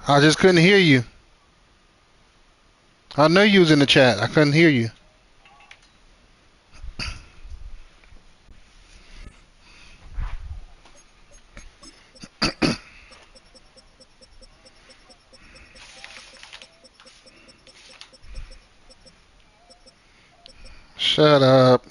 I just couldn't hear you. I know you was in the chat. I couldn't hear you. Shut up.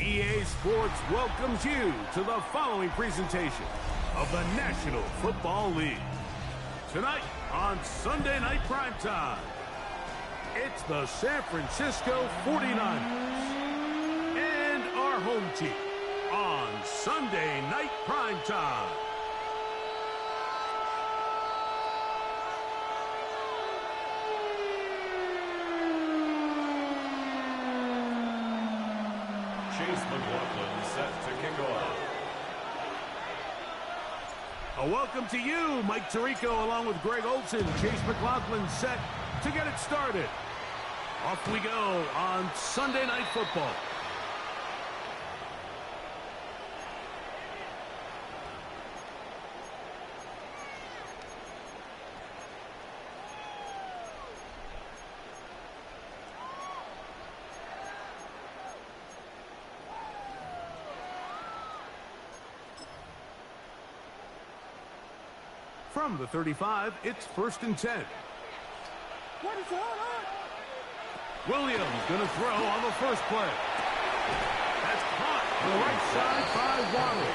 EA Sports welcomes you to the following presentation of the National Football League. Tonight on Sunday Night Primetime, it's the San Francisco 49ers and our home team on Sunday Night Primetime. Set to kick off. A welcome to you, Mike Tirico, along with Greg Olson. Chase McLaughlin set to get it started. Off we go on Sunday Night Football. From the 35, it's 1st and 10. Williams going to throw on the first play. That's caught on the right side by Waddle.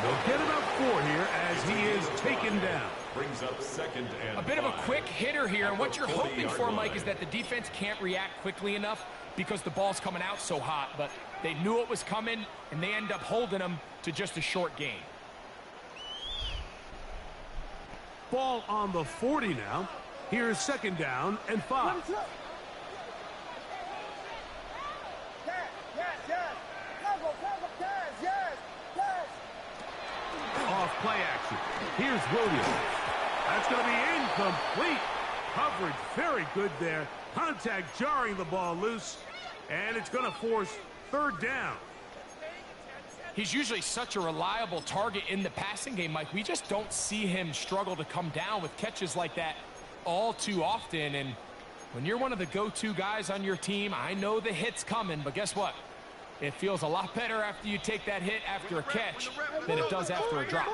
They'll get about 4 here as he is taken down. Brings up 2nd and a bit of a quick hitter here, and what you're hoping for, Mike, is that the defense can't react quickly enough because the ball's coming out so hot, but they knew it was coming, and they end up holding them to just a short gain. Ball on the 40 now. Here's 2nd down and 5. Off play action. Here's Williams. That's going to be incomplete. Coverage very good there. Contact jarring the ball loose. And it's going to force 3rd down. He's usually such a reliable target in the passing game, Mike. We just don't see him struggle to come down with catches like that all too often. And when you're one of the go-to guys on your team, I know the hit's coming, but guess what? It feels a lot better after you take that hit after a catch than it does after a drop.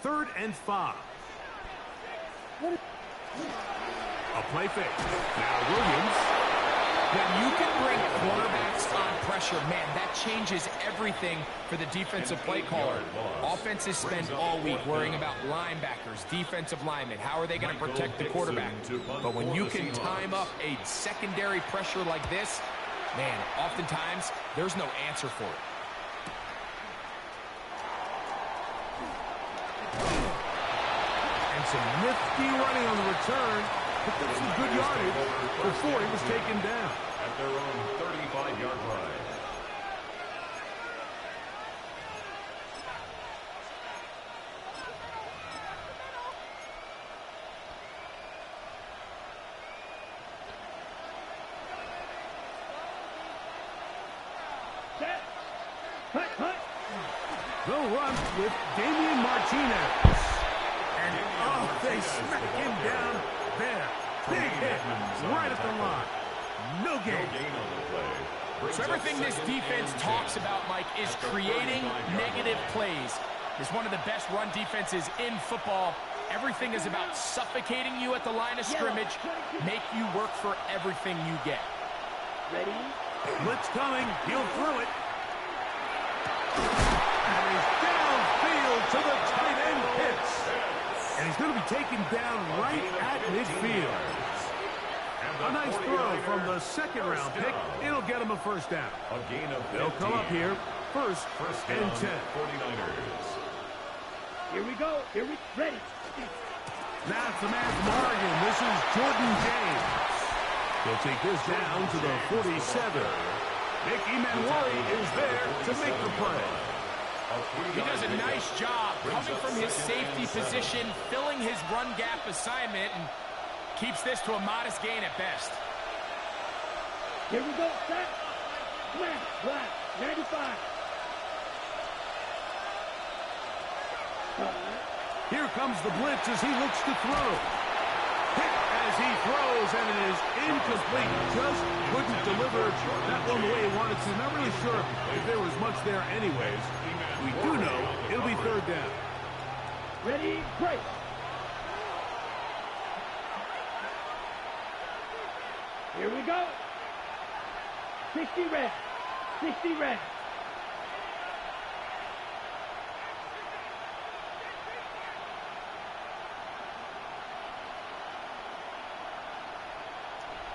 3rd and 5. A play fake. Now Williams. When you can bring quarterbacks on pressure, man, that changes everything for the defensive play caller. Offenses spend all week worrying about linebackers, defensive linemen. How are they going to protect the quarterback? But when you can time up a secondary pressure like this, man, oftentimes there's no answer for it. And some nifty running on the return. But that's some good yardage before he was taken down. At their own 35-yard line. They'll run with Damian Martinez. And oh, they smack him down there. Big hit right at the line. No gain. On the play. So everything this defense talks about, Mike, is creating negative plays. It's one of the best run defenses in football. Everything is about suffocating you at the line of scrimmage, make you work for everything you get. Ready? Blitz coming. He'll throw it. And he's downfield to the tight end hits. And he's going to be taken down right at midfield. A nice throw from the 2nd-round pick. It'll get him a 1st down. A gain of 15. They'll come up here. First and 10. 49ers. Here we go. Ready. Now it's the man from Oregon. This is Jordan James. He'll take this down to the 47. Mickey Manwari is there to make the play. He does a nice job coming from his safety position, filling his run gap assignment, and keeps this to a modest gain at best. Here we go, set. Smash, black, 95. Here comes the blitz as he looks to throw. Hit as he throws, and it is incomplete. Just couldn't deliver that one the way he wanted to. Not really sure if there was much there anyways. We do know it'll be third down. Ready, break. Here we go. 60 red. 60 red.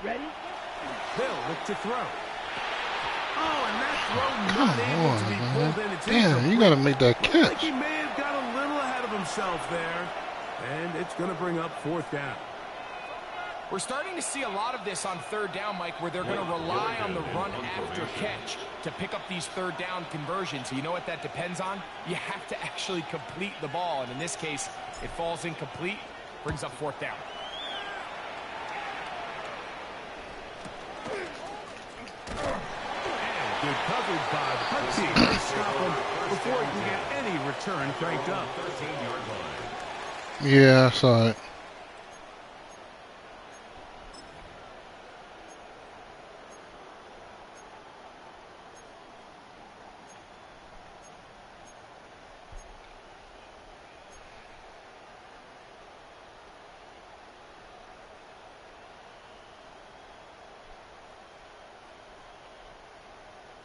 Ready? Hill look to throw. Oh, and that throw Come not able to be on, pulled man. in. It's Damn, you incomplete. gotta make that Looks like catch. he may have got a little ahead of himself there. And it's going to bring up fourth down. We're starting to see a lot of this on third down, Mike, where they're going to rely on the run after catch to pick up these third down conversions. You know what that depends on? You have to actually complete the ball. And in this case, it falls incomplete, brings up fourth down. Good coverage by the punt team. They stop him before he can get any return cranked up. 13-yard line. Yeah, I saw it.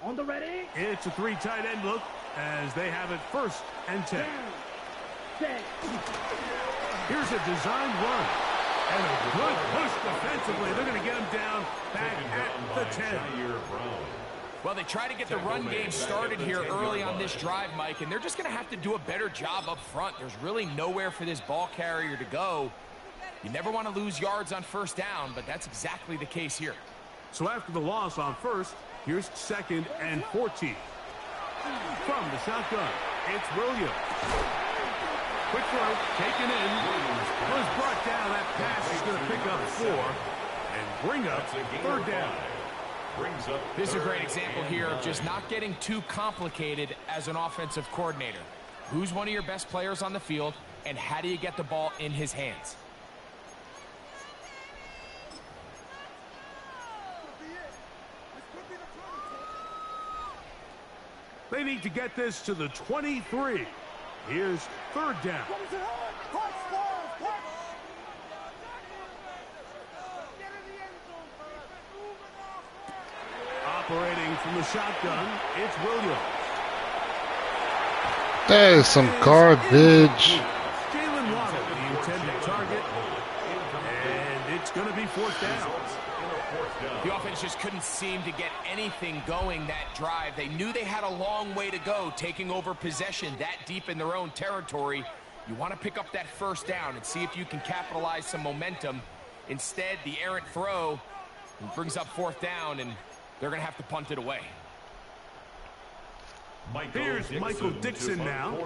On the ready. It's a three tight end look as they have it first and 10. Down. Set. Here's a designed run. And a good push defensively. They're going to get him down back at the 10. Well, they try to get the run game started here early on this drive, Mike, and they're just going to have to do a better job up front. There's really nowhere for this ball carrier to go. You never want to lose yards on first down, but that's exactly the case here. So after the loss on first, here's second and 14. From the shotgun, it's Williams. Quick throw, taken in. Was brought down. That pass is going to pick up 4 and bring up third down. This is a great example here of just not getting too complicated as an offensive coordinator. Who's one of your best players on the field, and how do you get the ball in his hands? They need to get this to the 23. Here's third down. Operating from the shotgun, it's Williams. That is some garbage. Jalen Waddle, the intended target. And it's going to be fourth down. The offense just couldn't seem to get anything going that drive. They knew they had a long way to go, taking over possession that deep in their own territory. You want to pick up that first down and see if you can capitalize some momentum. Instead, the errant throw brings up fourth down, and they're going to have to punt it away. Here's Michael Dixon now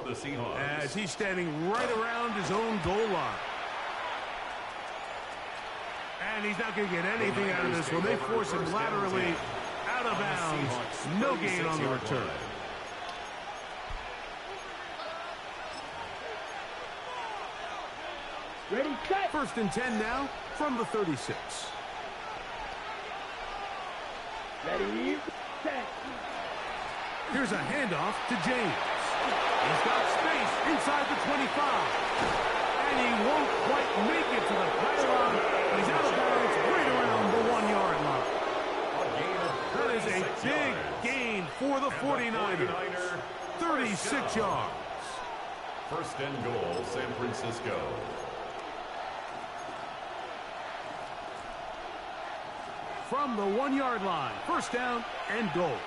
as he's standing right around his own goal line. And he's not going to get anything out of this one. They force him laterally out of bounds. No gain on the return. Ready, set. First and 10 now from the 36. Ready, set. Here's a handoff to James. He's got space inside the 25. And he won't quite make it to the pylon. He's out of bounds right around the 1 yard line. That is a big gain for the 49ers. 36 yards. First and goal, San Francisco. From the 1 yard line, first down and goal.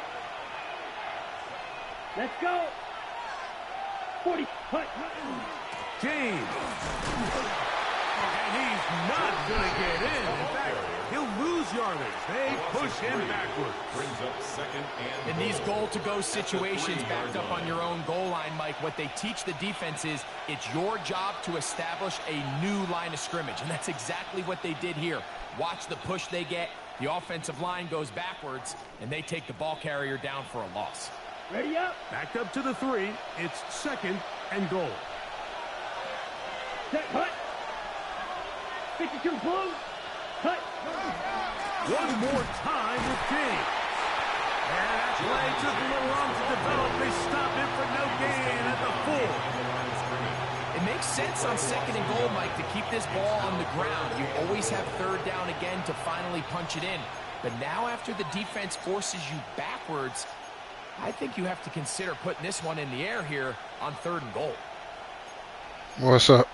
Let's go. 40. Hut. James. And he's not going to get in. In fact, he'll lose yardage. They push him backwards. Brings up second and In these goal-to-go situations backed up on your own goal line, Mike, what they teach the defense is it's your job to establish a new line of scrimmage, and that's exactly what they did here. Watch the push they get. The offensive line goes backwards, and they take the ball carrier down for a loss. Ready up. Backed up to the 3. It's second and goal. Set. Cut. 52 blue. Cut. One more time with King. And that play took a little long to develop. They stop it for no gain at the 4. It makes sense on second and goal, Mike, to keep this ball on the ground. You always have third down again to finally punch it in. But now after the defense forces you backwards, I think you have to consider putting this one in the air here on third and goal. What's up?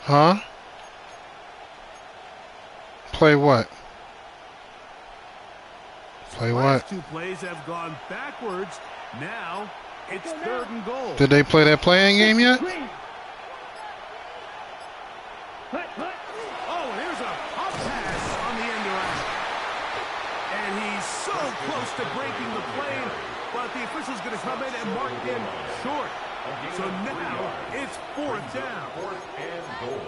Huh? Play what? Play Last what? 2 plays have gone backwards. Now it's third and goal. Did they play that playing game yet? Green. Cut. Cut. Oh, here's a pop pass on the end around. And he's so close to breaking the plane, but the official's going to come in and mark him short. So now it's fourth down. fourth and goal.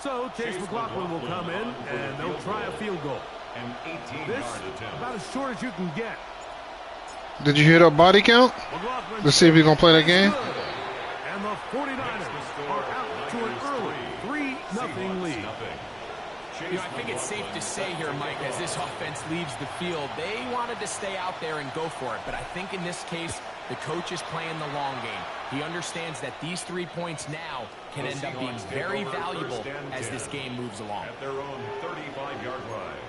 So Chase McLaughlin will come in, and they'll try a field goal. An 18-yard This attempt. about as short as you can get. Did you hear the body count? McLaughlin Let's see if he's gonna play that game. good. And the 49ers are out to an early 3-0 lead. You know, I think it's safe to say here, Mike, as this offense leaves the field, they wanted to stay out there and go for it. But I think in this case, the coach is playing the long game. He understands that these 3 points now can end up being very valuable as this game moves along. At their own 35-yard line.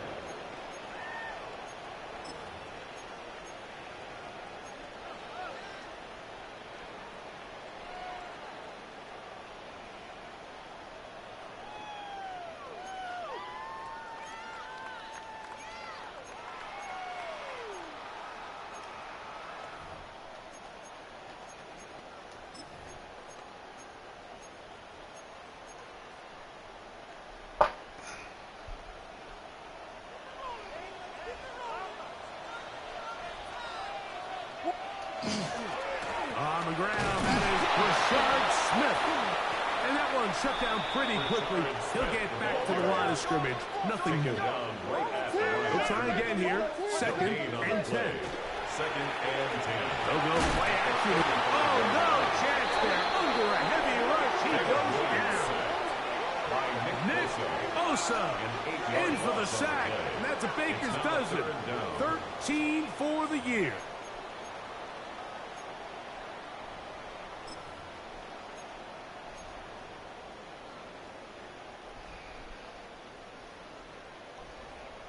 On the ground, that is Rashard Smith. And that one shut down pretty quickly. He'll get back to the line of scrimmage. Nothing new. We'll try again here. Second and 10. Second and 10. They'll go play action. Oh, no chance there. Under a heavy rush, he goes down. Nick Bosa in for the sack. And that's a Baker's dozen. 13 for the year.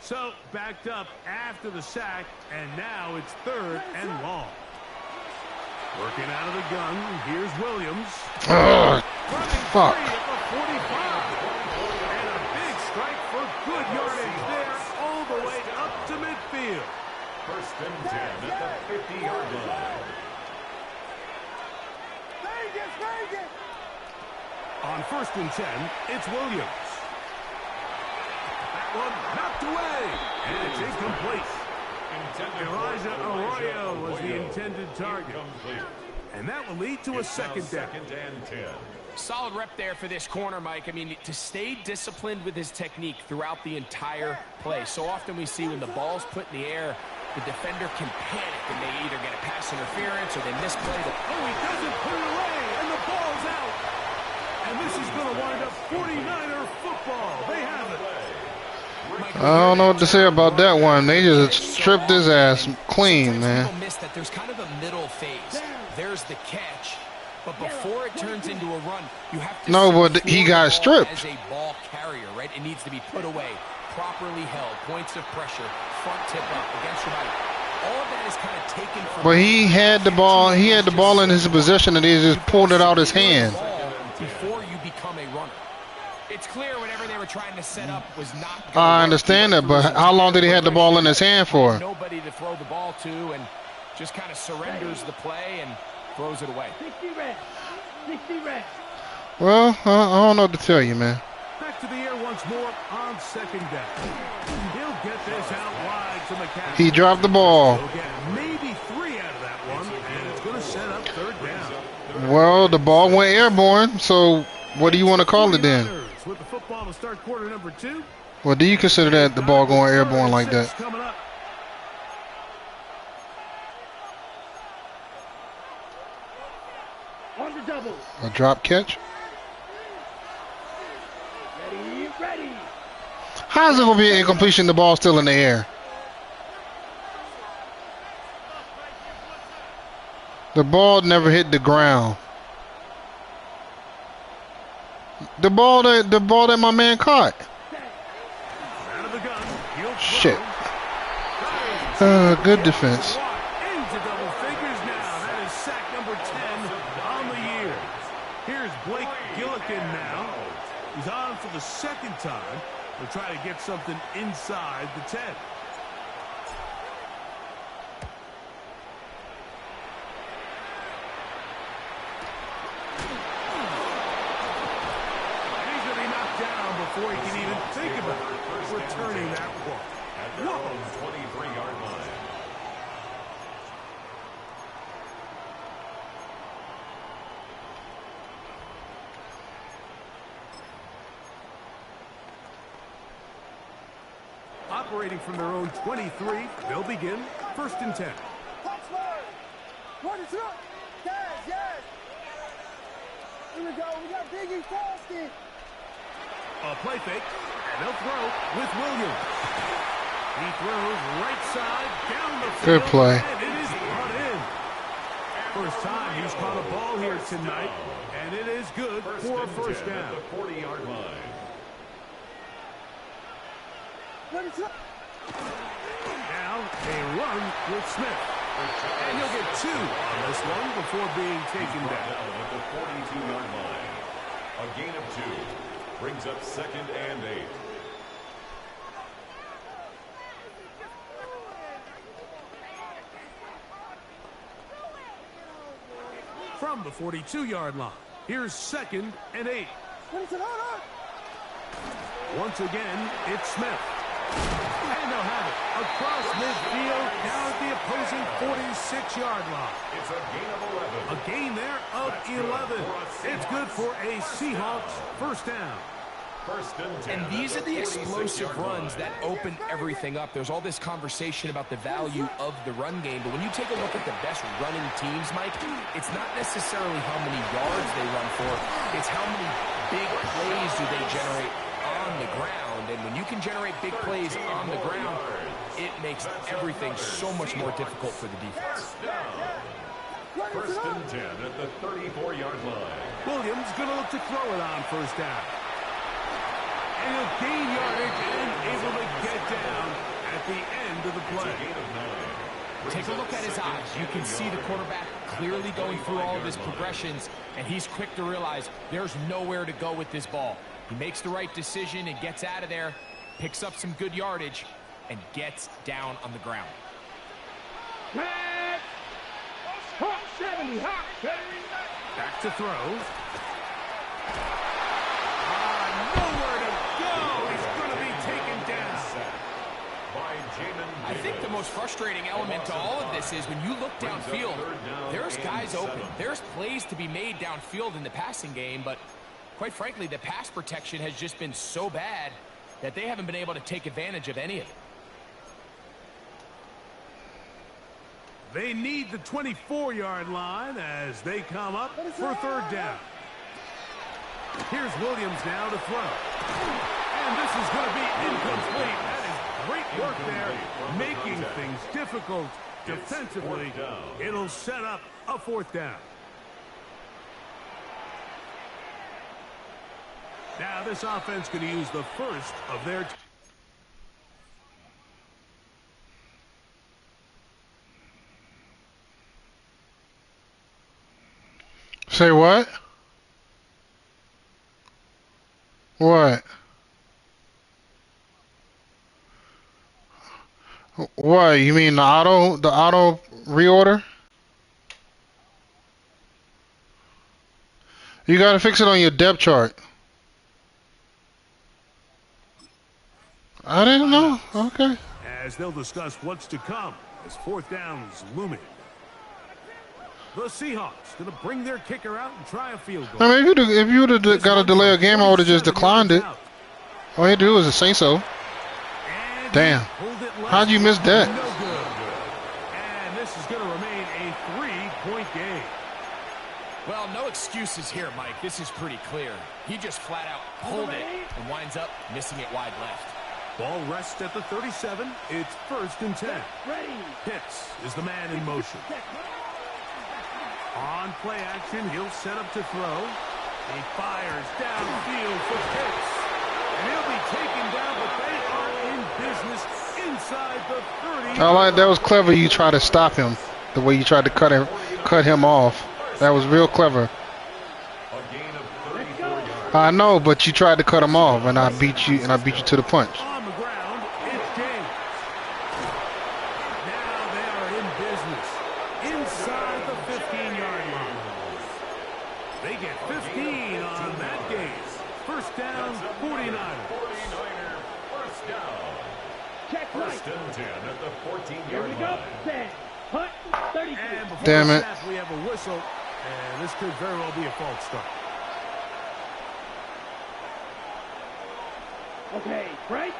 So, backed up after the sack, and now it's third and long. Working out of the gun, here's Williams. Ugh, Running fuck. free at the 45. And a big strike for good yardage there, all the way up to midfield. First and 10 at the 50-yard line. On first and 10, it's Williams. That one knocked away, and it's incomplete. Elijah Arroyo was the intended target. And that will lead to a second down. Second and 10. Solid rep there for this corner, Mike. I mean, to stay disciplined with his technique throughout the entire play. So often we see when the ball's put in the air, the defender can panic and they either get a pass interference or they misplay the... Oh, he doesn't put it away, and the ball's out. And this is going to wind up 49er football. They have it. I don't know what to say about that one. They just stripped his ass clean, man. People miss that there's kind of a middle phase. There's the catch, but before it turns into a run, you have to... No, but he got secure the ball stripped. as a ball carrier, right? It needs to be put away, properly held, points of pressure, front tip up against your body. All of that is kind of taken from... But he had the ball. He had the ball in his possession, and he just pulled it out his hand. Before you become a runner. It's clear whatever they were trying to set up was not going to I work. understand He that, went through but his how long entire did he have the ball in his hand for? Nobody to throw the ball to, and just kind of surrenders the play and throws it away. 60 reps. 60 reps. Well, I don't know what to tell you, man. Back to the air once more on second down. He'll get this out wide to McCaffrey. He dropped the ball. He'll get maybe 3 out of that one, and it's going to set up third down. Well, the ball went airborne, so what do you want to call it then? With the football to start quarter number 2. Well, do you consider that the ball going airborne like that? Coming up. On the double. A drop catch? Ready, ready. How's it going to be an incompletion? The ball's still in the air. The ball never hit the ground. The ball that my man caught. Out of the gun. He'll Shit. throw. Good defense. Into double figures now. That is sack number 10 on the year. Here's Blake Gillikin now. He's on for the second time. They'll try to get something inside the 10. He's going to be knocked down before he can even think about returning that ball. At their own 23-yard line. Operating from their own 23, they'll begin first and 10. Here we go. We got Biggie Frosty. A play fake, and they'll throw with Williams. He throws right side down the field. Good play. And it is brought in. First time he's caught a ball here tonight, and it is good for a first down. At the 40-yard line. Now a run with Smith. And he'll get 2 on this one before being taken down. At the 42-yard line. A gain of 2 brings up second and 8. From the 42-yard line, here's second and 8. Once again, it's Smith. And they'll have it across midfield down at the opposing 46-yard line. It's a gain of 11. A gain there of 11. It's good for a Seahawks first down. First and 10. And these are the at explosive 46-yard runs line. that open everything up. There's all this conversation about the value of the run game, but when you take a look at the best running teams, Mike, it's not necessarily how many yards they run for, it's how many big plays do they generate on the ground. And when you can generate big plays on the ground, it makes everything so much more difficult for the defense. First and 10 at the 34-yard line. Williams going to look to throw it on first down. And he'll gain yardage and able to get down at the end of the play. Gain of 9. Take a look at his eyes. You can see the quarterback clearly going through all of his progressions, and he's quick to realize there's nowhere to go with this ball. He makes the right decision and gets out of there, picks up some good yardage, and gets down on the ground. Pass. Hawk 70. Hawk 70. Back to throw. Nowhere to go. He's going to be taken down. By Jamin I think the most frustrating element to all of this is when you look downfield, there's guys open. There's plays to be made downfield in the passing game, but quite frankly, the pass protection has just been so bad that they haven't been able to take advantage of any of it. They need the 24-yard line as they come up for third down. Here's Williams now to throw. And this is going to be incomplete. That is great work there, making things difficult defensively. It'll set up a fourth down. Now this offense going to use the first of their... Say what? What? What? You mean the auto reorder? You gotta fix it on your depth chart. I didn't know. Okay. As they'll discuss what's to come as fourth down is looming. The Seahawks going to bring their kicker out and try a field goal. I mean, if you would have got to delay a game, I would have just declined it. All you had to do was to say so. Damn. How'd you miss that? No good. And this is going to remain a 3-point game. Well, no excuses here, Mike. This is pretty clear. He just flat out pulled it and winds up missing it wide left. Ball rests at the 37. It's 1st and 10. Pitts is the man in motion. On play action, he'll set up to throw. He fires downfield for Pitts. And he'll be taken down, but they are in business inside the 30. I like that was clever. You tried to stop him, the way you tried to cut him off. That was real clever. I know, but you tried to cut him off, and I beat you to the punch. On the ground, it's James. Now they are in business inside the 15-yard line. They get 15 on that game. 1st down, 49ers. First down. Check right. 1st and 10 at the Here 14-yard we go. line. 10. Punt. 33. And before Damn the it. snap, we have a whistle, and this could very well be a false start. Okay, break.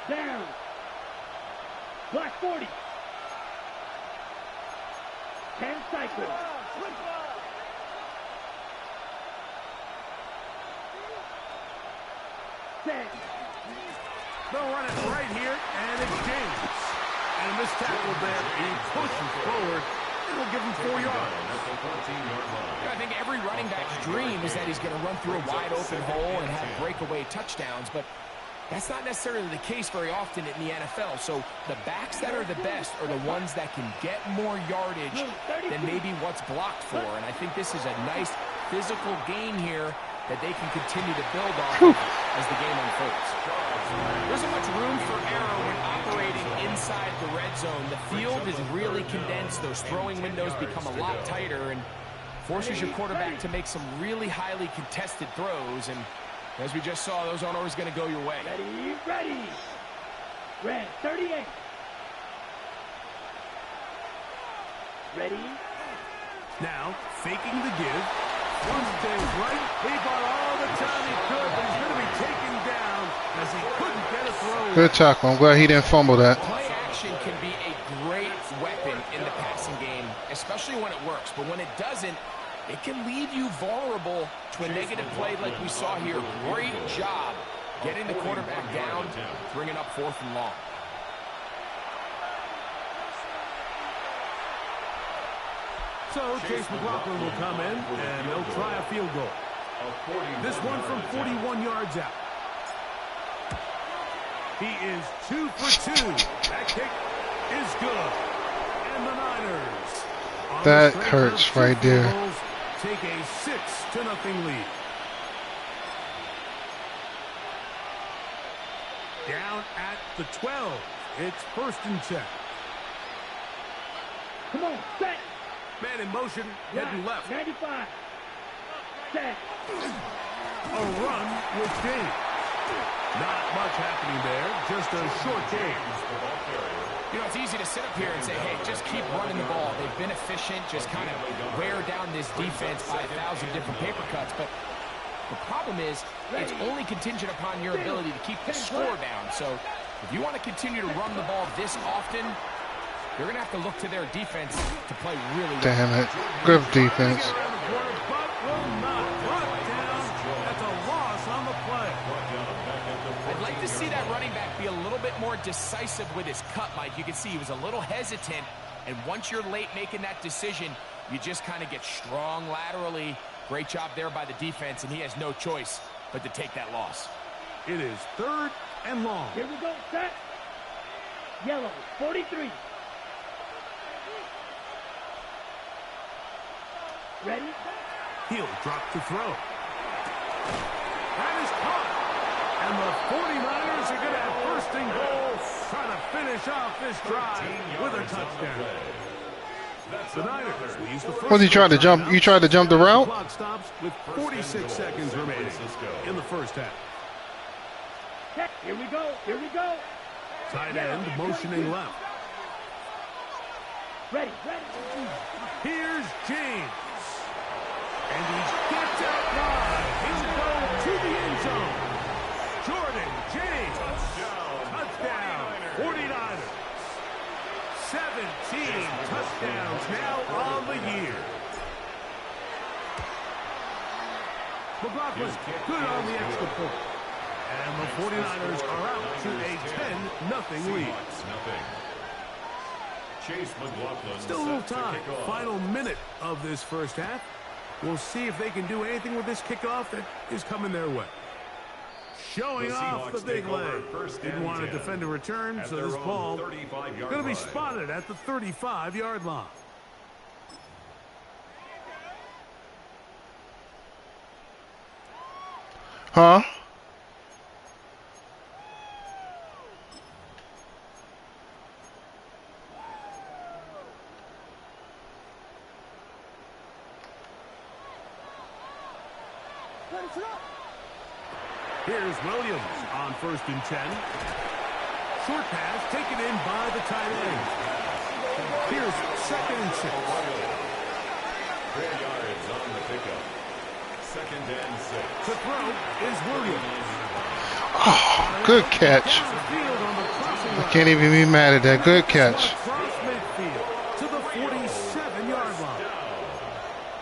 Down. Black 40. 10 cycle. Set. They'll run it right here, and it's James. And this tackle there, he pushes forward. It'll give him 4 yards. I think every running back's dream is that he's going to run through a wide open hole and have breakaway touchdowns, but that's not necessarily the case very often in the NFL. So the backs that are the best are the ones that can get more yardage than maybe what's blocked for. And I think this is a nice physical gain here that they can continue to build off of as the game unfolds. There isn't much room for error when operating inside the red zone. The field is really condensed. Those throwing windows become a lot tighter and forces your quarterback to make some really highly contested throws. And as we just saw, those aren't always going to go your way. Ready, ready. Red 38. Ready. Now, faking the give. One thing right. He bought all the time he could, but he's going to be taken down as he couldn't get a throw. Good tackle. I'm glad he didn't fumble that. Play action can be a great weapon in the passing game, especially when it works. But when it doesn't, it can leave you vulnerable to a negative play like we saw here. Great job getting the quarterback down, bringing up 4th and long. So Chase McLaughlin will come in, and they'll try a field goal. This one from 41 yards out. He is 2 for 2. That kick is good. And the Niners, That hurts right there. take a 6-0 lead. Down at the 12. It's 1st and 10. Come on, set. Man in motion, heading left. 95. Set. A run with James. Not much happening there. Just a short game. You know, it's easy to sit up here and say, hey, just keep running the ball. They've been efficient, just kind of wear down this defense by 1,000 different paper cuts. But the problem is it's only contingent upon your ability to keep the score down. So if you want to continue to run the ball this often, you're going to have to look to their defense to play really well. Damn it. Good defense. That's a loss on the play. I'd like to see that running back be a little bit more decisive with his cut, Mike. You can see he was a little hesitant, and once you're late making that decision, you just kind of get strong laterally. Great job there by the defense, and he has no choice but to take that loss. It is 3rd and long. Here we go, set. Yellow 43. Ready. He'll drop to throw. That is caught. And the 49ers are going to have first and goal, trying to finish off this drive with a touchdown. The Niners will use the first. What, he tried to jump? You tried to jump the route? The clock stops with 46 seconds remaining in the first half. Here we go. Here we go. Tight end motioning left. Ready. Here's James. And he gets out wide. He'll go to the end zone. Jordan James. Touchdown. 49ers. 17 touchdowns now on the year. McLaughlin's good on the extra point. And the 49ers are out to a 10-0 lead. Chase McLaughlin. Still a little time. Final minute of this first half. We'll see if they can do anything with this kickoff that is coming their way. Showing off the big leg. Didn't want to defend a return, so this ball going to be spotted at the 35-yard line. Huh? Here's Williams on 1st and 10. Short pass taken in by the tight end. Here's 2nd and 6. 3 yards on the pickup. 2nd and 6. To throw is Williams. Oh, good catch. I can't even be mad at that. Good catch. Across midfield to the 47-yard line.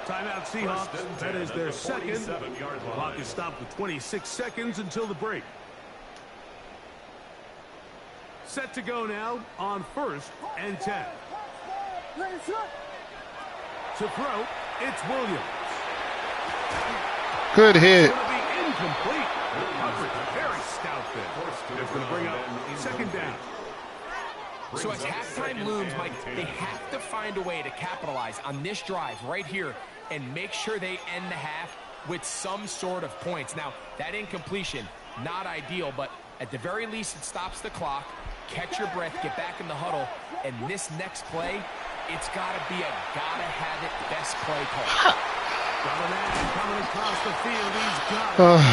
Timeout Seahawks. That is their second. Clock is stopped with 26 seconds until the break. Set to go now on 1st and 10. To throw, it's Williams. Good hit. It's going to be incomplete. Coverage very stout there. It's going to bring up 2nd down. So as halftime looms, Mike, they have to find a way to capitalize on this drive right here and make sure they end the half with some sort of points. Now, that incompletion, not ideal, but at the very least, it stops the clock. Catch your breath, get back in the huddle, and this next play, it's got to be a gotta-have-it best play call. Coming across the field, he's got it.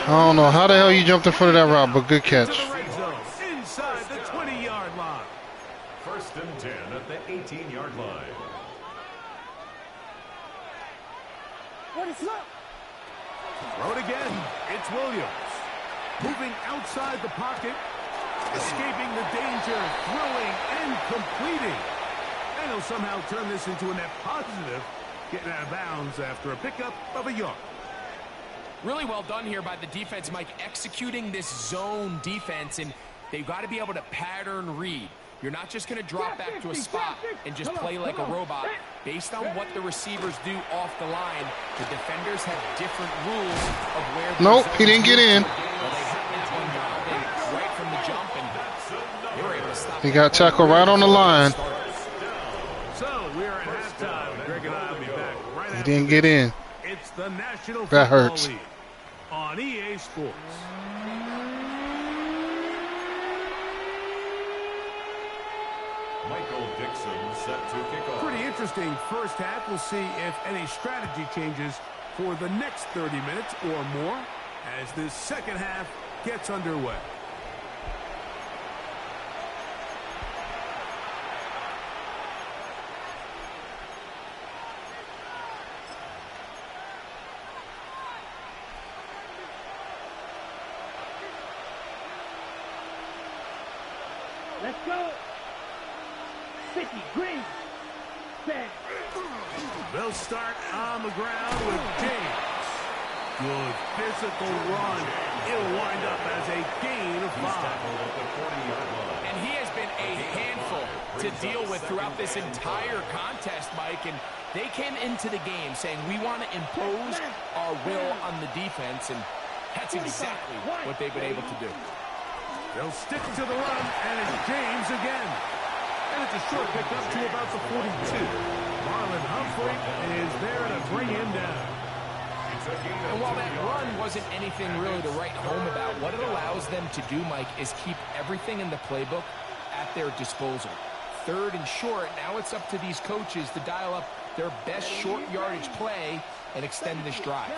I don't know how the hell you jumped in front of that route, but good catch. To the red zone, inside the 20-yard line. 1st and 10 at the 18-yard line. Throw it again. It's Williams. Moving outside the pocket. Escaping the danger. Throwing and completing. And he'll somehow turn this into a net positive. Getting out of bounds after a pickup of a yard. Really well done here by the defense, Mike, executing this zone defense, and they've got to be able to pattern read. You're not just going to drop back to a spot and just play like a robot. Based on what the receivers do off the line, the defenders have different rules of where. Nope, he didn't get in. Well, they had that one dialed in right from the jump, and they were able to stop. He got tackled right on the line. So we're at halftime. Greg and I will be back right after. He didn't get in. It's the National That Football hurts. League on EA Sports. Michael Dixon set to kick off. Pretty interesting first half. We'll see if any strategy changes for the next 30 minutes or more as this second half gets underway. Let's go. 50, green. Bang. They'll start on the ground with James. Good physical run. It'll wind up as a gain of 5. And he has been a handful to deal with throughout this entire contest, Mike. And they came into the game saying, we want to impose our will on the defense. And that's exactly what they've been able to do. They'll stick to the run, and it's James again. And it's a short pickup to about the 42. Marlon Humphrey is there to bring him down. And while that run wasn't anything really to write home about, what it allows them to do, Mike, is keep everything in the playbook at their disposal. 3rd and short, now it's up to these coaches to dial up their best short yardage play and extend this drive.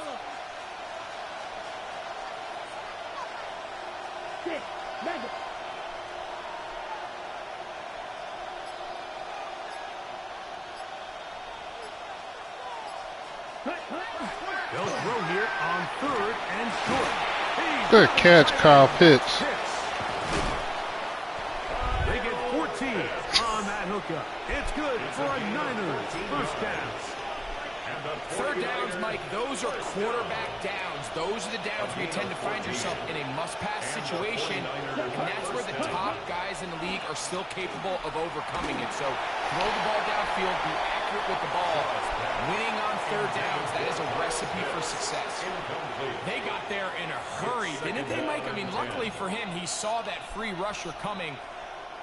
They'll throw here on 3rd and short. Good catch, Kyle Pitts. They get 14 on that hookup. It's good for a Niners first down. 3rd downs, Mike, those are quarterback downs. Those are the downs where you tend to find yourself in a must-pass situation, and that's where the top guys in the league are still capable of overcoming it. So throw the ball downfield, be accurate with the ball. Winning on 3rd downs, that is a recipe for success. They got there in a hurry, didn't they, Mike? I mean, luckily for him, he saw that free rusher coming,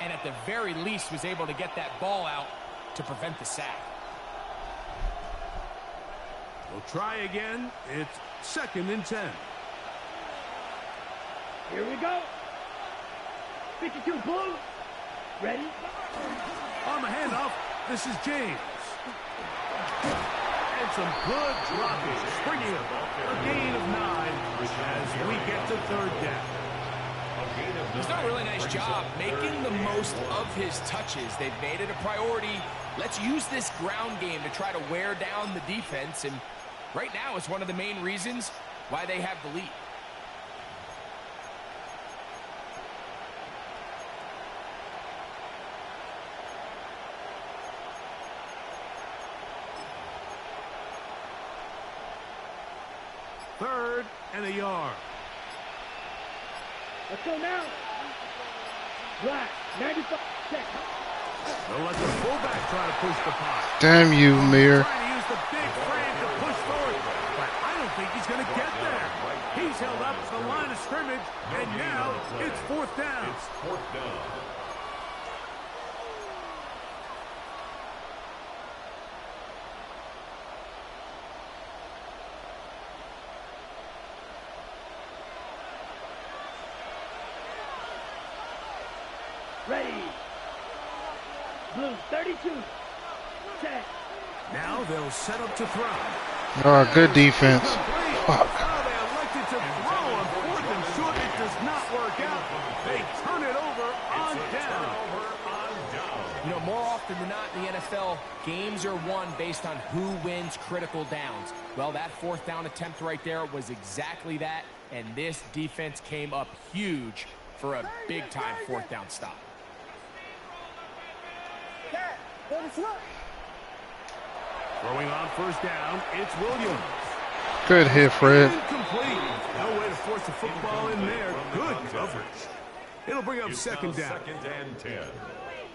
and at the very least was able to get that ball out to prevent the sack. We'll try again. It's 2nd and 10. Here we go. 52 blue. Ready? On the handoff, this is James. And some good dropping, springing up. A gain of 9 as we get to 3rd down. He's done a really nice job making the most of his touches. They've made it a priority. Let's use this ground game to try to wear down the defense, and right now it's one of the main reasons why they have the lead. Third and a yard. Let's go now. Black, 95. They'll let the fullback try to push the pot. Damn you, Mir. Trying to use the big frame to push forward, but I don't think he's going to get there. He's held up at the line of scrimmage, and now it's 4th down. It's 4th down. Ready. Blue, 32. Check. Now they'll set up to throw. Oh, good defense. Fuck. Oh, they elected to throw on 4th and short. It does not work out. They turn it over on down. You know, more often than not in the NFL, games are won based on who wins critical downs. Well, that 4th down attempt right there was exactly that, and this defense came up huge for a big-time 4th down stop. Throwing on 1st down, it's Williams. Good hit, Fred. Incomplete. No way to force the football in there. Good coverage. It'll bring up 2nd down. 2nd and 10.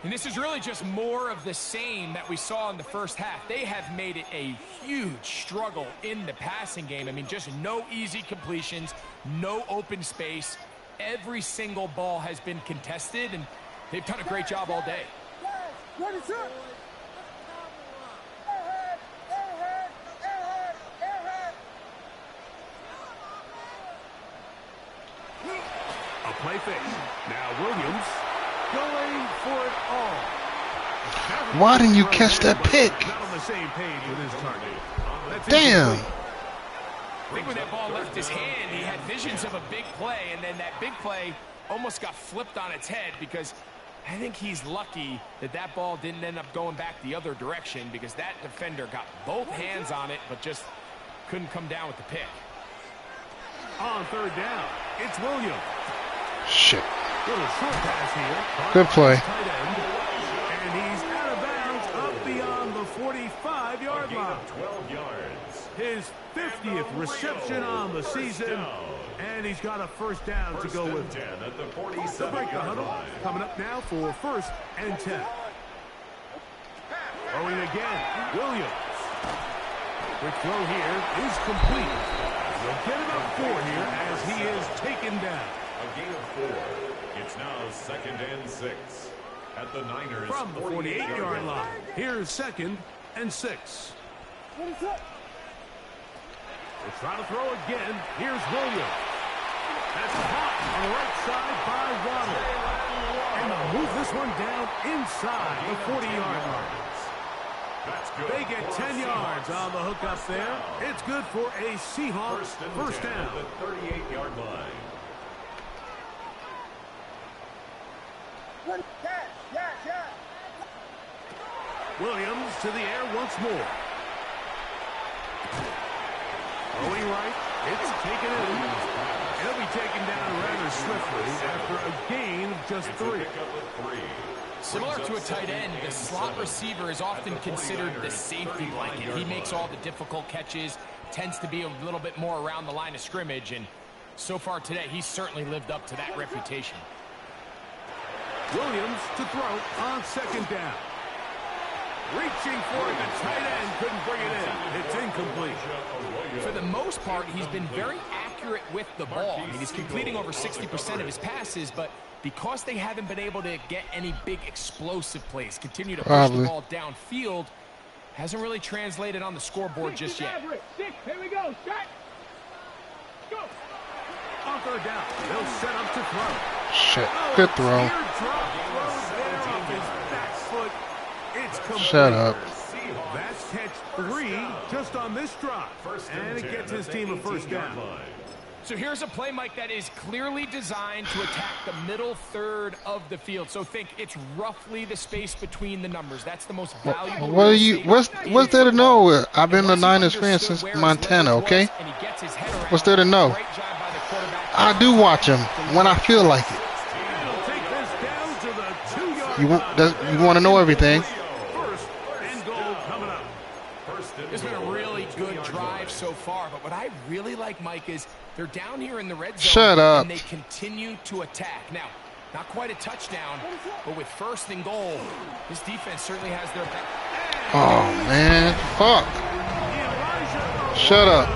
And this is really just more of the same that we saw in the first half. They have made it a huge struggle in the passing game. I mean, just no easy completions, no open space. Every single ball has been contested, and they've done a great job all day. A play fake. Now Williams going for it all. Why didn't you catch that pick? Not on the same page with his target. That's Damn. incomplete. I think when that ball left his hand, he had visions of a big play, and then that big play almost got flipped on its head, because I think he's lucky that that ball didn't end up going back the other direction, because that defender got both hands on it but just couldn't come down with the pick. On 3rd down, it's Williams. Shit. Little short pass here. Good play. Tight end. And he's out of bounds up beyond the 45-yard line. 12 yards. His 50th reception on the season. And he's got a 1st down to go with. 10 at the They'll break the 47-yard huddle. line. Coming up now for 1st and 10. Throwing again, Williams. Quick throw here is complete. He'll get about 4 here as he is taken down. A gain of 4. It's now 2nd and 6 at the Niners From the 48-yard line. Here's 2nd and 6. We'll try to throw again. Here's Williams. That's caught on the right side by Waddle. And they'll move this one down inside the 40-yard line. They get 10 yards on the hook up there. It's good for a Seahawks first down. The 38-yard line. Williams to the air once more. Throwing right. It's taken in. It'll be taken down rather swiftly after a gain of just 3. Similar to a tight end, the slot receiver is often considered the safety blanket. He makes all the difficult catches, tends to be a little bit more around the line of scrimmage, and so far today, he's certainly lived up to that reputation. Williams to throw on second down. Reaching for it, the tight end couldn't bring it in. It's incomplete. For the most part, he's been very accurate with the ball. I mean, he's completing over 60% of his passes, but because they haven't been able to get any big explosive plays, continue to push the ball downfield, hasn't really translated on the scoreboard just yet. Here we go. Shot. Go. On third down, they'll set up to throw. Shit, good throw. Shut up. That's catch 3 just on this drive. And it gets his team a first down. So here's a play, Mike, that is clearly designed to attack the middle third of the field. So think it's roughly the space between the numbers. That's the most valuable. What's there to know? I've been a Niners fan since Montana, okay? What's there to know? I do watch them when I feel like it. You want to know everything. It's been a really good drive so far, but what I really like, Mike, is they're down here in the red zone. Shut up. And they continue to attack. Now, not quite a touchdown, but with first and goal, this defense certainly has their back. Oh, man. Fuck. Shut up.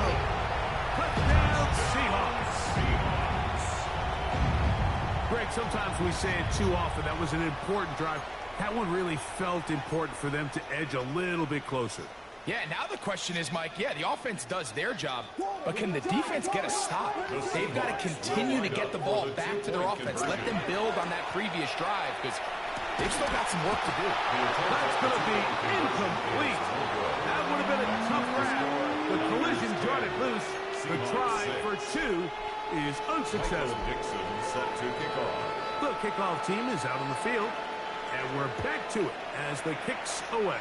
Greg, sometimes we say it too often. That was an important drive. That one really felt important for them to edge a little bit closer. Yeah, now the question is, Mike, the offense does their job, but can the defense get a stop? They've got to continue to get the ball back to their offense. Let them build on that previous drive because they've still got some work to do. That's going to be incomplete. That would have been a tough grab. The collision jarred it loose. The try for 2 is unsuccessful. Dixon set to kick off. The kickoff team is out on the field, and we're back to it as the kick's away.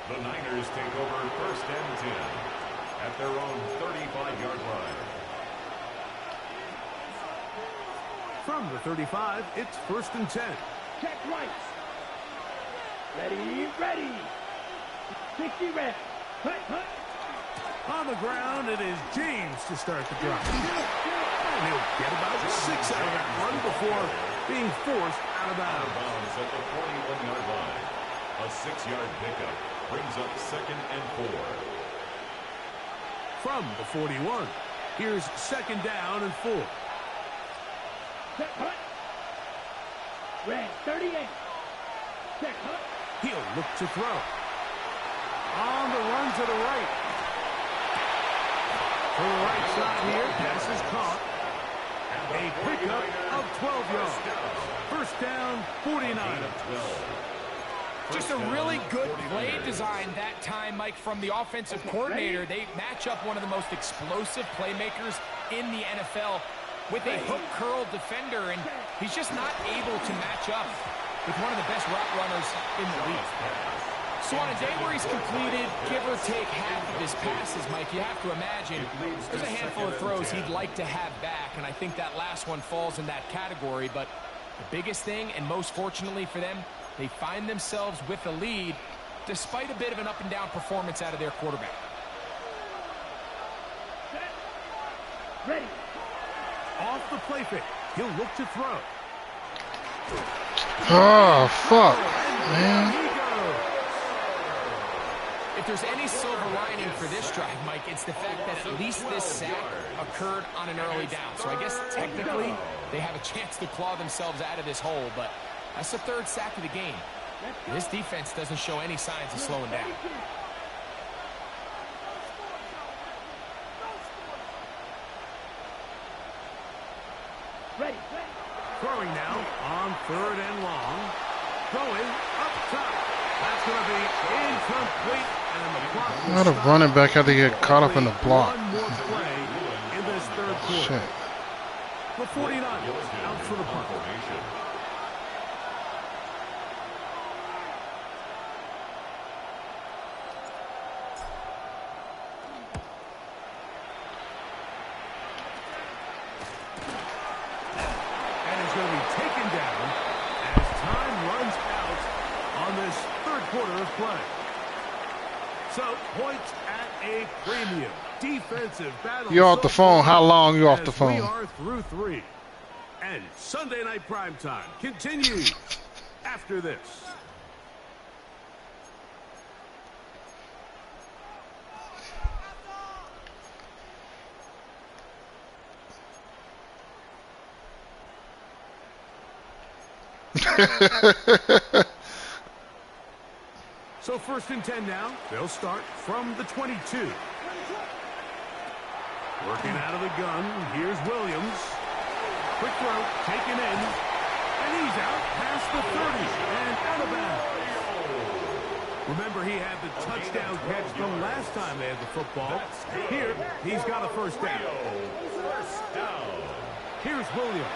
The Niners take over first and 10 at their own 35-yard line. From the 35, it's first and 10. Check right. Ready. 60 red. Hut. On the ground, it is James to start the drive. And he'll get about 6 out of that run before being forced out of bounds. At the 41-yard line. A 6-yard pickup brings up second and 4. From the 41, here's second down and 4. Check hut. Red 38. Check hut. He'll look to throw. On the run to the right. To the right side here, pass is caught. A pickup of 12 yards. First down, 49. Just a really good play design that time, Mike, from the offensive coordinator. They match up one of the most explosive playmakers in the NFL with a hook curl defender, and he's just not able to match up with one of the best route runners in the league. So on a day where he's completed, give or take half of his passes, Mike, you have to imagine there's a handful of throws he'd like to have back, and I think that last one falls in that category. But the biggest thing, and most fortunately for them, they find themselves with a lead despite a bit of an up-and-down performance out of their quarterback. Ready. Off the play fake. He'll look to throw. Oh, fuck, man. If there's any silver lining for this drive, Mike, it's the fact that at least this sack occurred on an early down. So I guess technically they have a chance to claw themselves out of this hole, but that's the third sack of the game. This defense doesn't show any signs of slowing down. on 3rd and long. Going up top. That's going to be incomplete. And the clock will Not a stop. running back had to get caught up in the block. One more play in this 3rd quarter. Shit. The 49ers out for the punt. And it's going to be taken down as time runs out on this 3rd quarter of play. So, points at a premium. Defensive battle. You off the phone? How long you off the We phone? are through 3. And Sunday Night Primetime continues after this. So 1st and 10 now. They'll start from the 22. Working out of the gun. Here's Williams. Quick throw, taken in. And he's out past the 30 and out of bounds. Remember, he had the touchdown catch the last time they had the football. Here, he's got a 1st down. Here's Williams.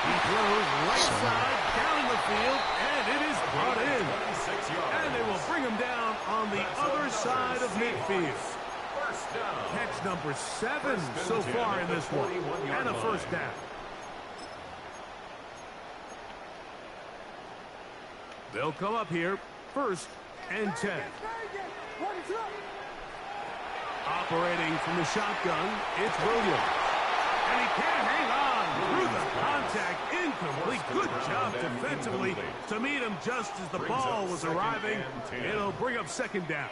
He throws right side down the field, and it is brought in. And they will bring him down on the other side of midfield. Catch number 7 so far in this one, and a 1st down. They'll come up here, 1st and 10. Operating from the shotgun, it's Williams. And he can't hang on through the contact. Incomplete. Good job defensively to meet him just as the ball was arriving. It'll bring up 2nd down.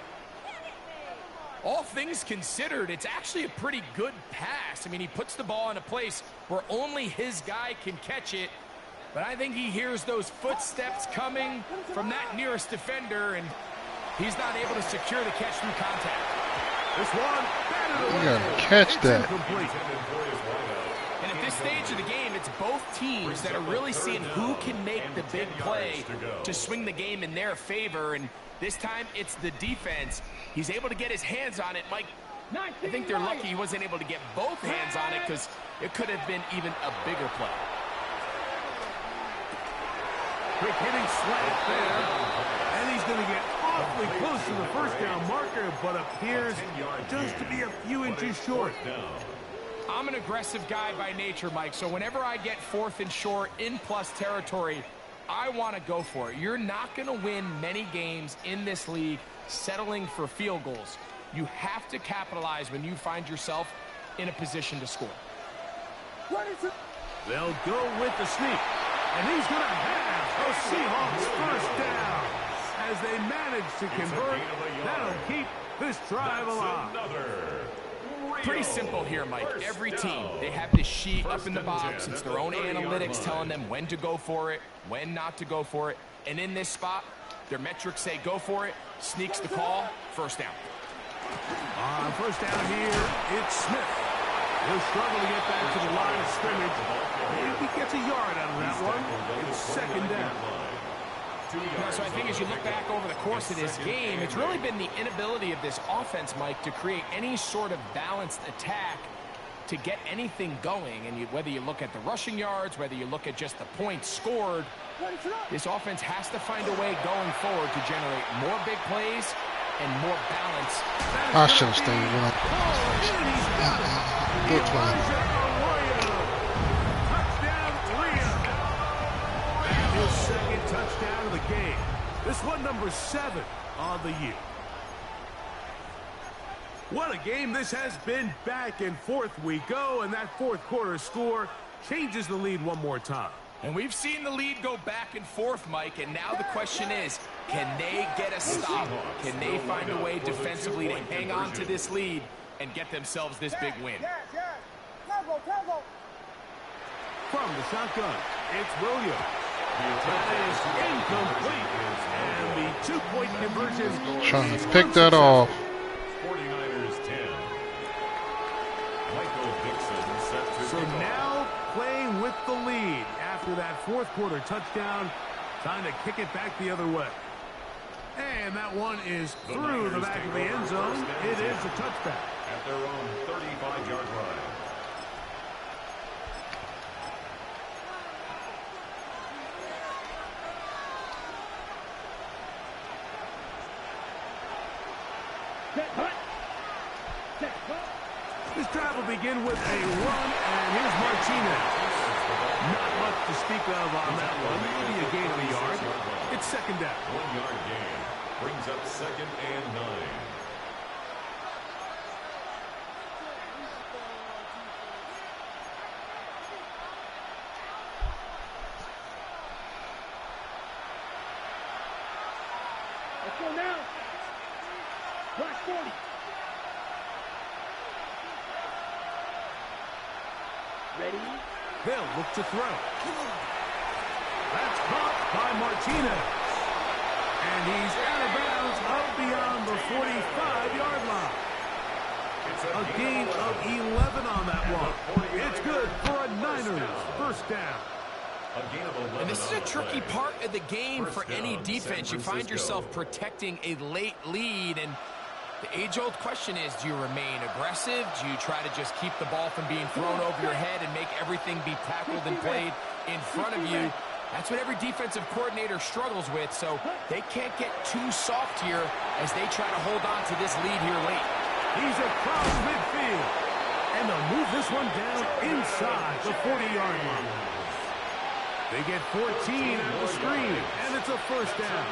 All things considered, it's actually a pretty good pass. I mean, he puts the ball in a place where only his guy can catch it. But I think he hears those footsteps coming from that nearest defender, and he's not able to secure the catch through contact. This one, batted away. You gotta catch that. Incomplete. And at this stage of the game, it's both teams that are really seeing who can make the big play to swing the game in their favor. And this time, it's the defense. He's able to get his hands on it. Mike, I think they're lucky he wasn't able to get both hands on it because it could have been even a bigger play. Quick hitting slant there. And he's going to get awfully close to the 1st down marker, but appears just to be a few inches short. I'm an aggressive guy by nature, Mike, so whenever I get 4th and short in plus territory, I want to go for it. You're not going to win many games in this league settling for field goals. You have to capitalize when you find yourself in a position to score. They'll go with the sneak. And he's going to have a Seahawks 1st down. As they manage to convert, that'll keep this drive alive. Pretty simple here, Mike. Every team, they have this sheet up in the box. It's their own analytics telling them when to go for it, when not to go for it. And in this spot, their metrics say go for it, sneaks the call, 1st down. On 1st down here, it's Smith. He'll struggle to get back to the line of scrimmage. Maybe gets a yard out of that one. It's 2nd down. So I think as you look back over the course of this game, it's really been the inability of this offense, Mike, to create any sort of balanced attack to get anything going. And whether you look at the rushing yards, whether you look at just the points scored, this offense has to find a way going forward to generate more big plays and more balance. I should have stayed with him. Good play. His 2nd touchdown of the game. This one number 7 on the year. What a game this has been. Back and forth we go, and that 4th quarter score changes the lead one more time. And we've seen the lead go back and forth, Mike, and now the question is, can they get a stop? Can they find a way defensively to hang on to this lead and get themselves this big win? From the shotgun, it's Williams. That is incomplete. And the 2-point conversion. Trying to pick that off. 49ers 10. So now playing with the lead after that fourth quarter touchdown. Time to kick it back the other way. And that one is through the back of the end zone. It is a touchback. At their own 35-yard line. This drive will begin with a run, and here's Martinez. Not much to speak of on that one. Maybe a gain of a yard. It's second down. 1-yard gain brings up 2nd and 9. Let's go now. Black 40. Ready? They'll look to throw. That's caught by Martinez. And he's out of bounds up beyond the 45-yard line. A gain of 11 on that one. It's good for a Niners first down. And this is a tricky part of the game for any defense. You find yourself protecting a late lead, and the age-old question is, do you remain aggressive? Do you try to just keep the ball from being thrown over your head and make everything be tackled and played in front of you? That's what every defensive coordinator struggles with, so they can't get too soft here as they try to hold on to this lead here late. He's across midfield, and they'll move this one down inside the 40-yard line. They get 14 at the screen, and it's a first down.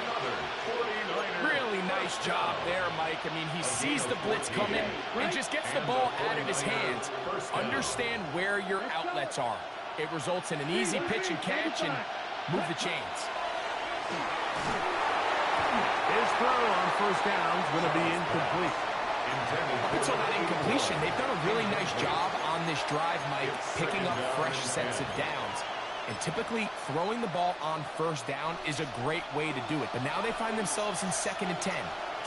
Really nice job there, Mike. I mean, he sees the blitz coming and just gets the ball out of his hands. Understand where your outlets are. It results in an easy pitch and catch and move the chains. His throw on first down is going to be incomplete. Up until that incompletion, they've done a really nice job on this drive, Mike, picking up fresh sets of downs. And typically, throwing the ball on first down is a great way to do it. But now they find themselves in 2nd and 10.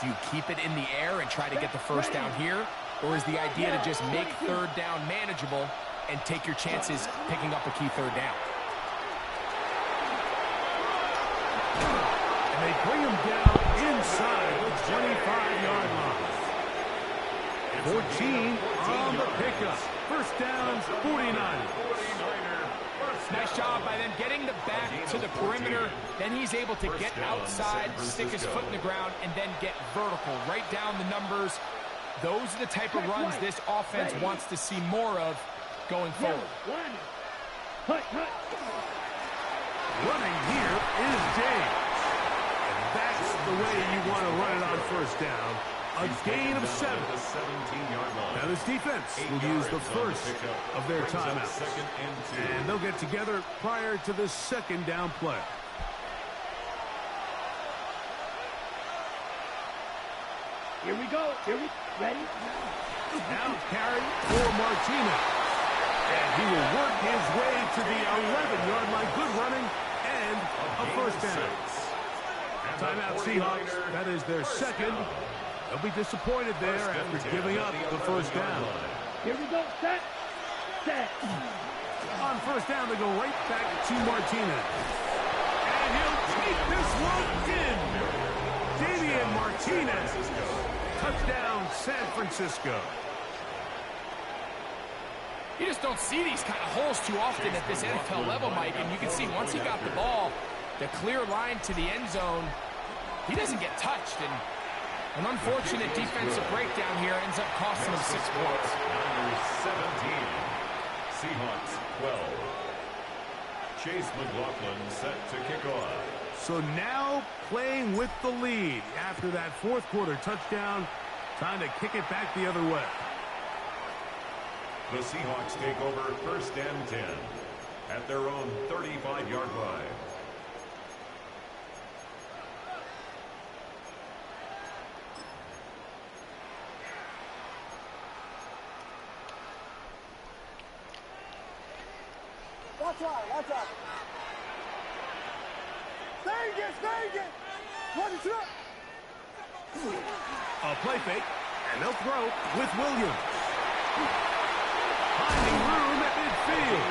Do you keep it in the air and try to get the first down here? Or is the idea to just make third down manageable and take your chances picking up a key third down? And they bring him down inside the 25-yard line. 14 on the pickup. First down, 49. Nice job by them getting the back to the perimeter. Then he's able to get outside, stick his foot in the ground, and then get vertical. Right down the numbers. Those are the type of runs this offense wants to see more of going forward. Running here is James. And that's the way you want to run it on first down. A gain of 7. Now this defense will use the first of their timeouts. And they'll get together prior to the second down play. Here we go. Ready? Now carry for Martinez. And he will work his way to the 11-yard line. Good running and a first down. Timeout Seahawks. That is their second. They'll be disappointed there after giving up the first down. Here we go. Set. On first down, they go right back to Martinez. And he'll take this one in. Damian Martinez. Touchdown, San Francisco. You just don't see these kind of holes too often at this NFL level, Mike. And you can see once he got the ball, the clear line to the end zone, he doesn't get touched. And an unfortunate defensive breakdown here ends up costing him 6 points. Niners 17, Seahawks 12. Chase McLaughlin set to kick off. So now playing with the lead after that fourth quarter touchdown. Time to kick it back the other way. The Seahawks take over first and 10 at their own 35-yard line. Watch out. Stay again. Run it up. A play fake, and they'll throw with Williams. finding room at midfield.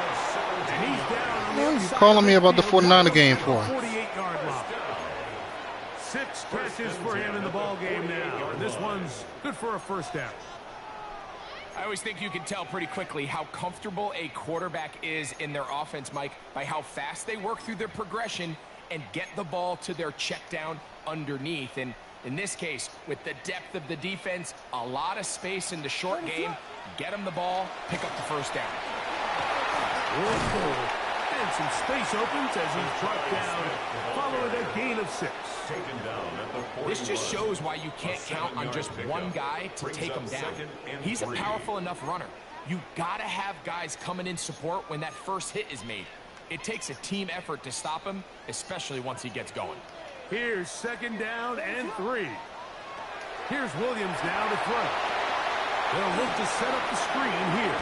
And he's down on the What are you outside calling me of about the midfield, 49er game for? 48-yard line. 6 catches for him in the ball game now. And this one's good for a first down. I always think you can tell pretty quickly how comfortable a quarterback is in their offense, Mike, by how fast they work through their progression and get the ball to their check down underneath. And in this case, with the depth of the defense, a lot of space in the short game, get them the ball, pick up the first down. And some space opens as he's brought down, following a gain of 6. This just shows why you can't count on just one guy to take him down. He's a powerful enough runner. You gotta have guys coming in support when that first hit is made. It takes a team effort to stop him, especially once he gets going. Here's 2nd down and 3. Here's Williams now to throw. They'll look to set up the screen here.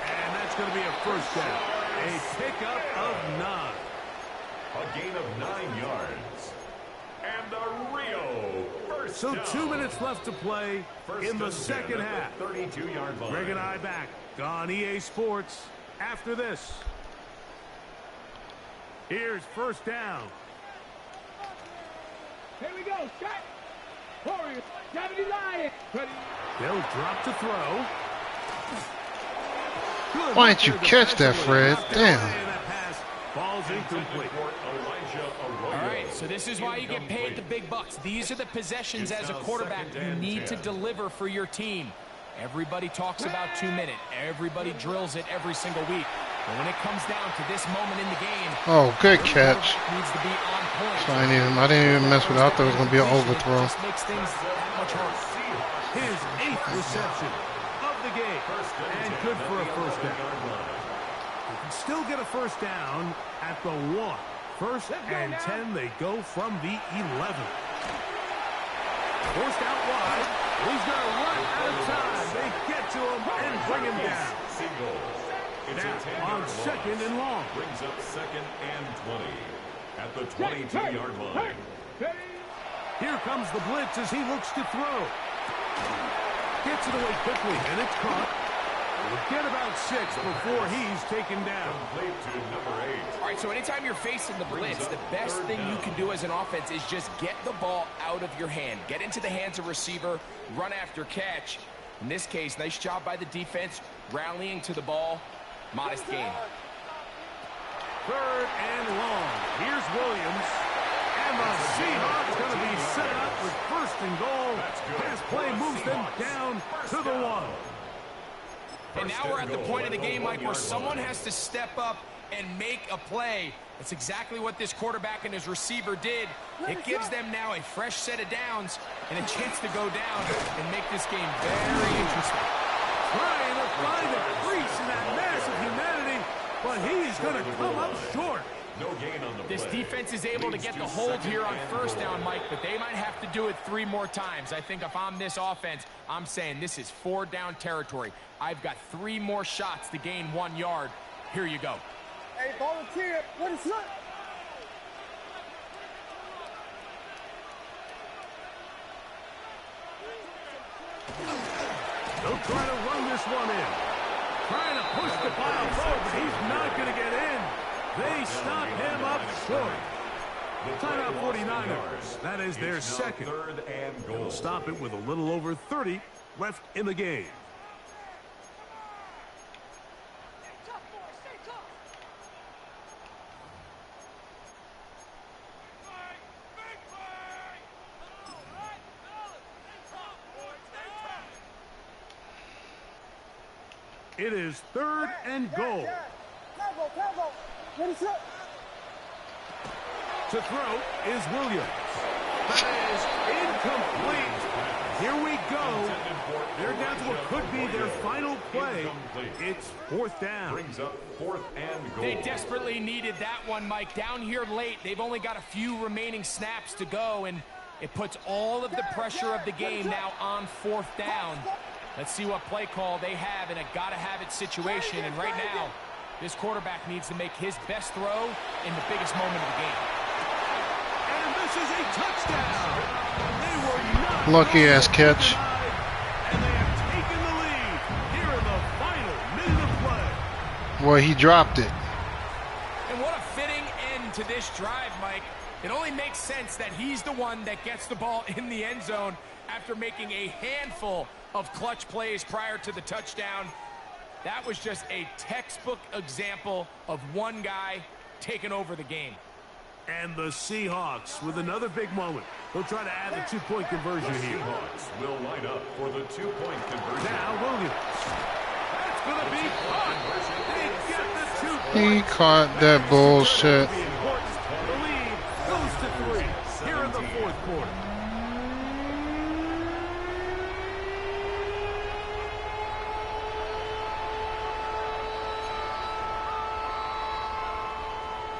And that's going to be a first down. A pickup of 9. A gain of 9 yards. And a real first So down. 2 minutes left to play in the second half. 32-yard line. Greg and I back on EA Sports after this. Here's first down. Here we go. Shot. Warriors. 70 Lions. Ready. They'll drop to throw. Good. Why didn't you catch that, Fred? Damn. And that pass falls incomplete. All right, so this is why you get paid the big bucks. These are the possessions as a quarterback you need to deliver for your team. Everybody talks about 2 minutes. Everybody drills it every single week. But when it comes down to this moment in the game, Oh, good catch. needs to be on point. So I didn't even mess with it. I thought it was going to be an overthrow. It just makes things that much harder. His 8th reception of the game. And good for a first down. You can still get a first down at the 1. 1st and 10, they go from the 11. Forced out wide. He's going to run out of time. They get to him and bring him down. Now on 2nd and long. Brings up 2nd and 20 at the 22-yard line. Here comes the blitz as he looks to throw. Gets it away quickly, and it's caught. We'll get about 6 before he's taken down. Complete to number 8. All right, so anytime you're facing the blitz, the best thing you can do as an offense is just get the ball out of your hand. Get into the hands of receiver, run after catch. In this case, nice job by the defense, rallying to the ball. Modest gain. 3rd and long. Here's Williams. And the Seahawks going to be set up with 1st and goal. Pass play moves them down to the 1. And now we're at the point of the game, Mike, where someone has to step up and make a play. That's exactly what this quarterback and his receiver did. It gives them now a fresh set of downs and a chance to go down and make this game very interesting. Trying to find a crease in that mass of humanity, but he's going to come up short. No gain on the This play. defense is able to get the hold here on first down, Mike, but they might have to do it 3 more times. I think if I'm this offense, I'm saying this is 4 down territory. I've got 3 more shots to gain 1 yard. Here you go. Hey, volunteer. What is up? They'll try to run this one in. Trying to push the pile forward, but he's not going to get in. They stop him up short. Timeout 49ers. That is their second. 3rd and goal. They'll stop it with a little over 30 left in the game. It is 3rd and goal. Combo. What is up? To throw is Williams. That is incomplete. Here we go. They're down to what could be their final play. It's 4th down. Brings up 4th and goal. They desperately needed that one, Mike. Down here late, they've only got a few remaining snaps to go, and it puts all of the pressure of the game now on 4th down. Let's see what play call they have in a gotta-have-it situation. And right now, this quarterback needs to make his best throw in the biggest moment of the game. And this is a touchdown. They were not Lucky ass catch. and they have taken the lead here in the Well, he dropped it. And what a fitting end to this drive, Mike. It only makes sense that he's the one that gets the ball in the end zone after making a handful of clutch plays prior to the touchdown. That was just a textbook example of one guy taking over the game. And the Seahawks with another big moment. They'll try to add the two-point conversion here. Seahawks will line up for the two-point conversion. Now Williams. That's going to be caught. They get the 2 points. He caught that bullshit. The lead goes to 3 here in the fourth quarter.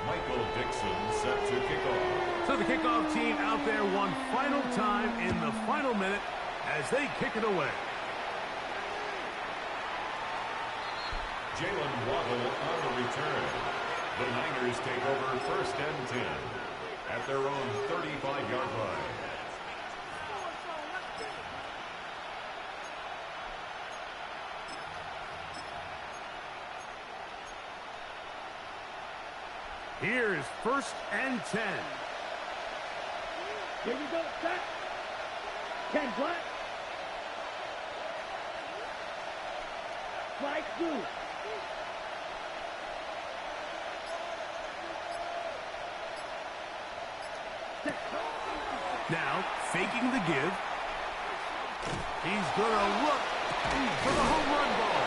Michael Dixon set to kick off. So the kickoff team out there one final time in the final minute as they kick it away. Jalen Waddle on the return. The Niners take over first and 10 at their own 35-yard line. Here's first and 10. Here we go, set. 10 black. Flag through. Now, faking the give. He's going to look for the home run ball.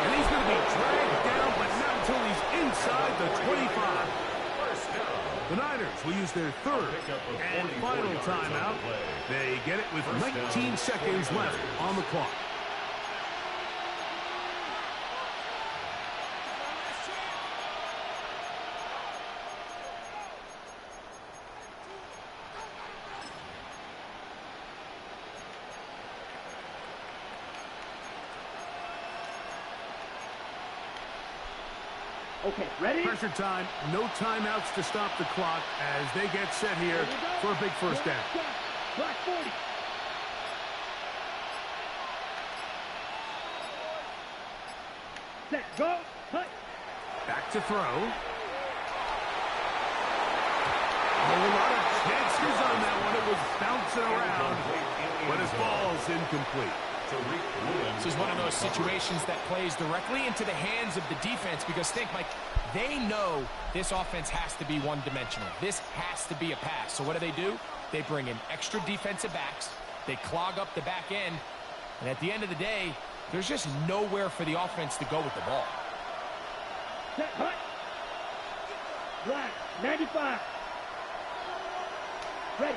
And he's going to be dragged down, but not until he's inside the 25. The Niners will use their third and final timeout. They get it with 19 seconds left on the clock. Okay, ready? Pressure time, no timeouts to stop the clock as they get set here for a big first down. Black 40. Set, go, cut. Back to throw. A lot of chances on that one. It was bouncing around, but his ball's incomplete. This is one of those situations that plays directly into the hands of the defense because think, Mike, they know this offense has to be one-dimensional. This has to be a pass. So what do? They bring in extra defensive backs. They clog up the back end. And at the end of the day, there's just nowhere for the offense to go with the ball. Set, hut. Black, 95. Ready.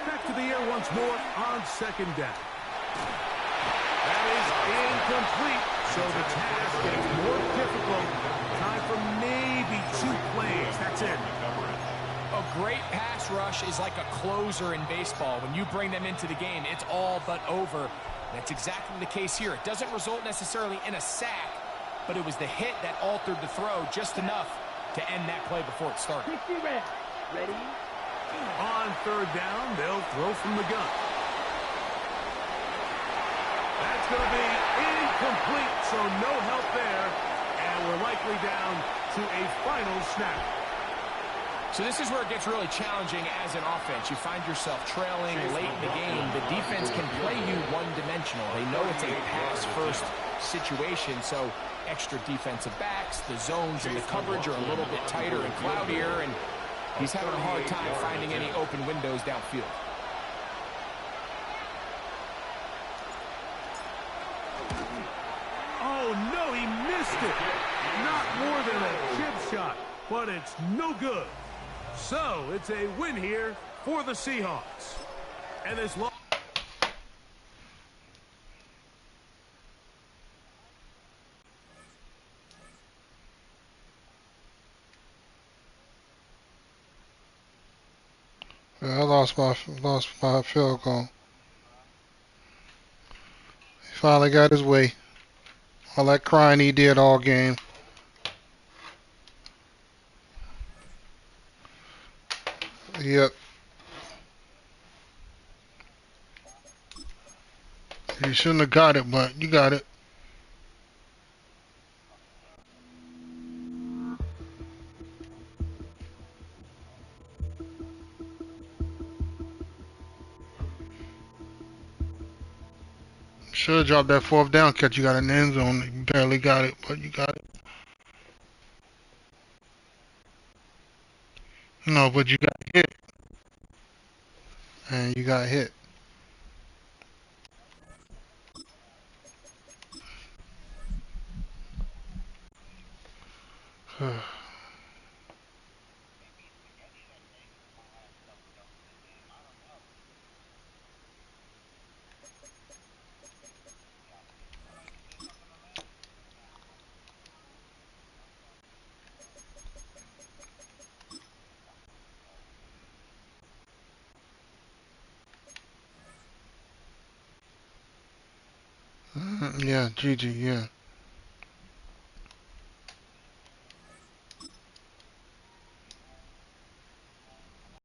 Back to the air once more on second down. That is incomplete. So the task gets more difficult. Time for maybe 2 plays. That's it. A great pass rush is like a closer in baseball. When you bring them into the game, it's all but over. That's exactly the case here. It doesn't result necessarily in a sack, but it was the hit that altered the throw just enough to end that play before it started. 60 red. Ready? On third down, they'll throw from the gun. That's going to be incomplete, so no help there. And we're likely down to a final snap. So this is where it gets really challenging as an offense. You find yourself trailing late in the game. The defense can play you one-dimensional. They know it's a pass-first situation, so extra defensive backs, the zones and the coverage are a little bit tighter and cloudier, and he's having a hard time finding any open windows downfield. Oh, no, he missed it. Not more than a chip shot, but it's no good. So it's a win here for the Seahawks. And this long. I lost my field goal. He finally got his way. All that crying he did all game. Yep. You shouldn't have got it, but you got it. Should have dropped that fourth down catch. You got an end zone. You barely got it, but you got it. No, but you got hit. And you got hit. Yeah, GG, yeah.